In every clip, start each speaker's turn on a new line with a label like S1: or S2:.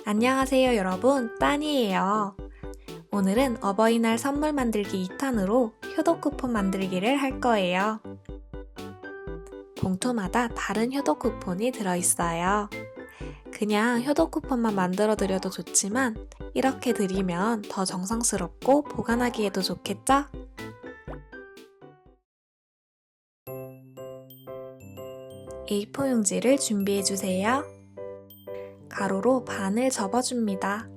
S1: 안녕하세요 여러분, 따니예요. 오늘은 어버이날 선물 만들기 2탄으로 효도 쿠폰 만들기를 할 거예요. 봉투마다 다른 효도 쿠폰이 들어있어요. 그냥 효도 쿠폰만 만들어 드려도 좋지만 이렇게 드리면 더 정성스럽고 보관하기에도 좋겠죠? A4 용지를 준비해 주세요. 가로로 반을 접어줍니다.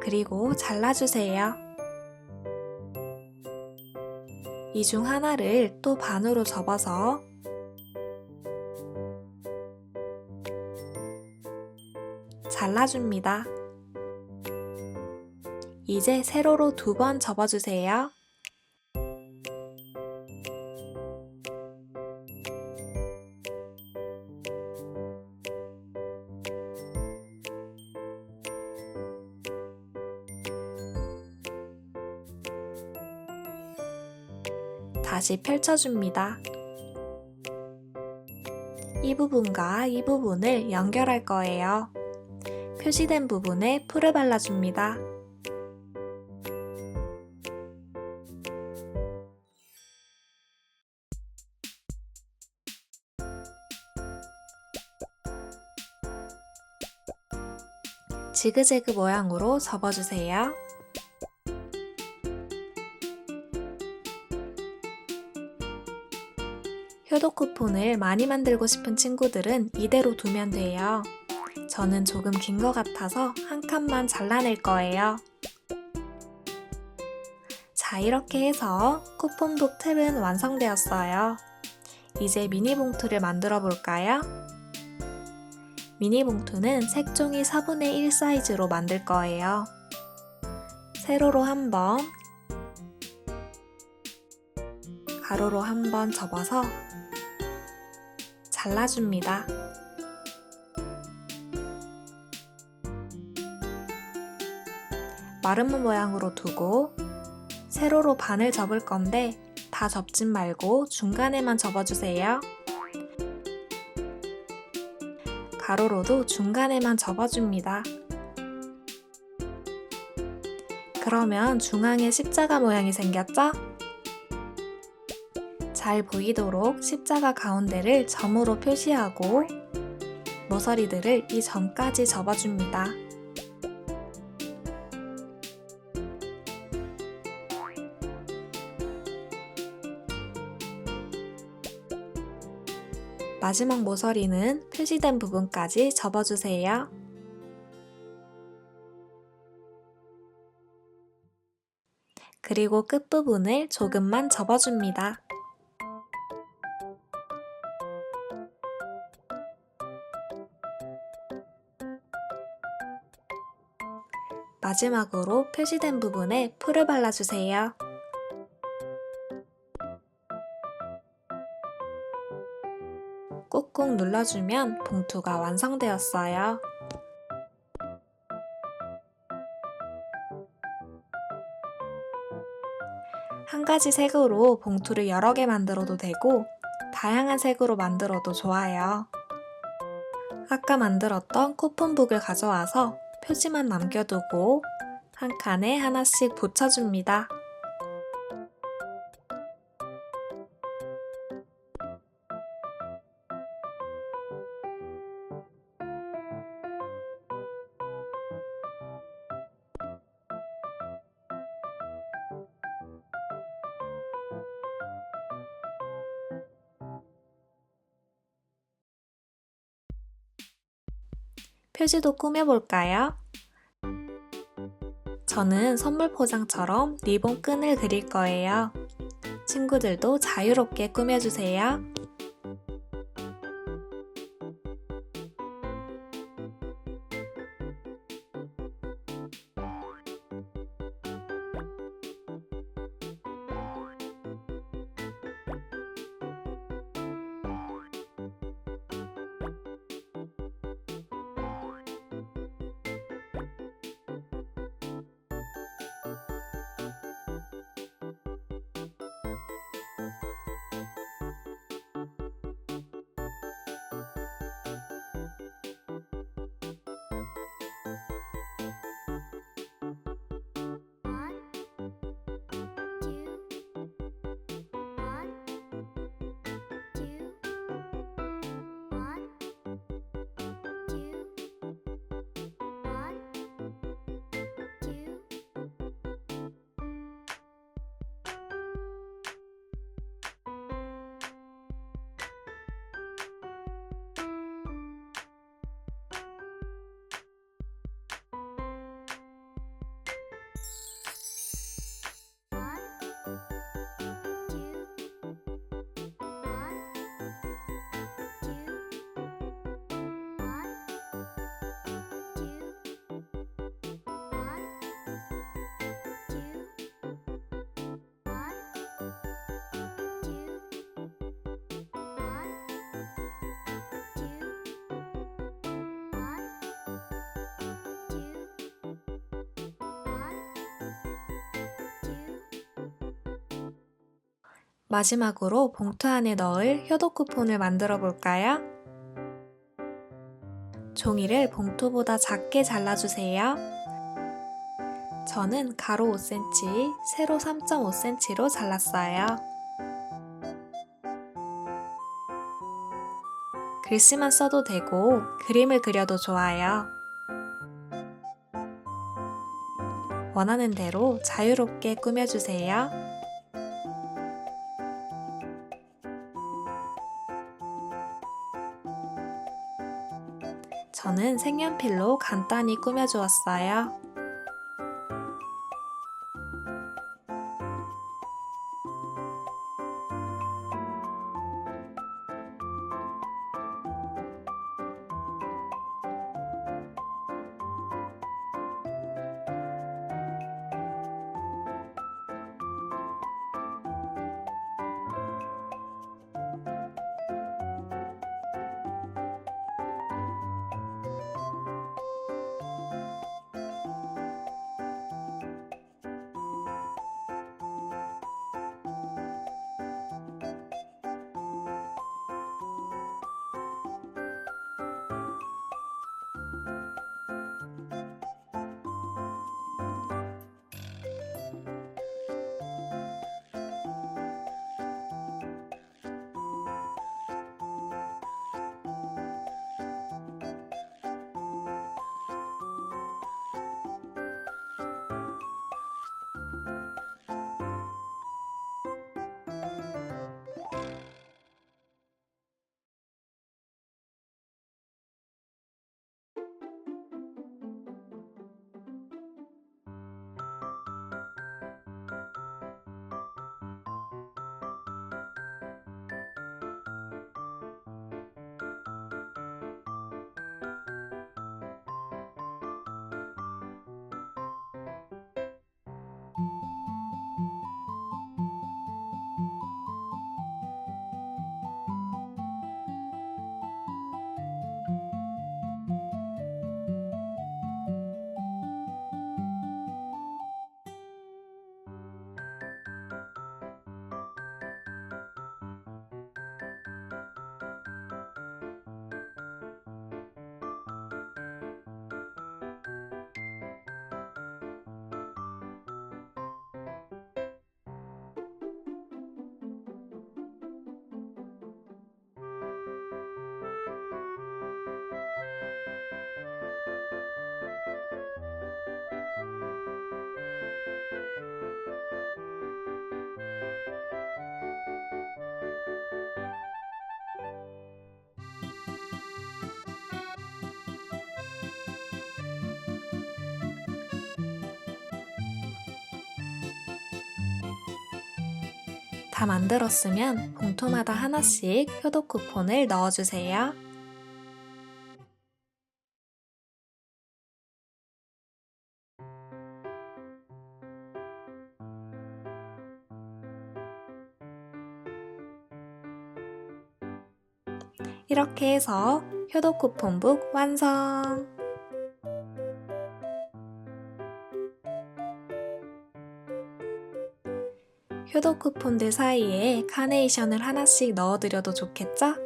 S1: 그리고 잘라주세요. 이 중 하나를 또 반으로 접어서 잘라줍니다. 이제 세로로 2번 접어주세요. 다시 펼쳐줍니다. 이 부분과 이 부분을 연결할 거예요. 표시된 부분에 풀을 발라줍니다. 지그재그 모양으로 접어주세요. 효도 쿠폰을 많이 만들고 싶은 친구들은 이대로 두면 돼요. 저는 조금 긴 것 같아서 한 칸만 잘라낼 거예요. 자, 이렇게 해서 쿠폰북 틀은 완성되었어요. 이제 미니 봉투를 만들어 볼까요? 미니 봉투는 색종이 4분의 1 사이즈로 만들 거예요. 세로로 한 번, 가로로 한 번 접어서 잘라줍니다. 마름모 모양으로 두고 세로로 반을 접을 건데 다 접진 말고 중간에만 접어주세요. 가로로도 중간에만 접어줍니다. 그러면 중앙에 십자가 모양이 생겼죠? 잘 보이도록 십자가 가운데를 점으로 표시하고 모서리들을 이 점까지 접어줍니다. 마지막 모서리는 표시된 부분까지 접어주세요. 그리고 끝부분을 조금만 접어줍니다. 마지막으로 표시된 부분에 풀을 발라주세요. 꾹꾹 눌러주면 봉투가 완성되었어요. 한 가지 색으로 봉투를 여러 개 만들어도 되고 다양한 색으로 만들어도 좋아요. 아까 만들었던 쿠폰북을 가져와서 표지만 남겨두고 한 칸에 하나씩 붙여줍니다. 표지도 꾸며볼까요? 저는 선물 포장처럼 리본 끈을 그릴 거예요. 친구들도 자유롭게 꾸며주세요. 마지막으로 봉투 안에 넣을 효도 쿠폰을 만들어 볼까요? 종이를 봉투보다 작게 잘라주세요. 저는 가로 5cm, 세로 3.5cm로 잘랐어요. 글씨만 써도 되고 그림을 그려도 좋아요. 원하는 대로 자유롭게 꾸며주세요. 저는 색연필로 간단히 꾸며주었어요. 다 만들었으면 봉투마다 하나씩 효도 쿠폰을 넣어주세요. 이렇게 해서 효도 쿠폰북 완성! 효도 쿠폰들 사이에 카네이션을 하나씩 넣어드려도 좋겠죠?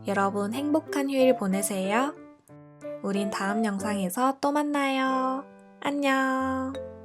S1: 여러분 행복한 휴일 보내세요. 우린 다음 영상에서 또 만나요. 안녕!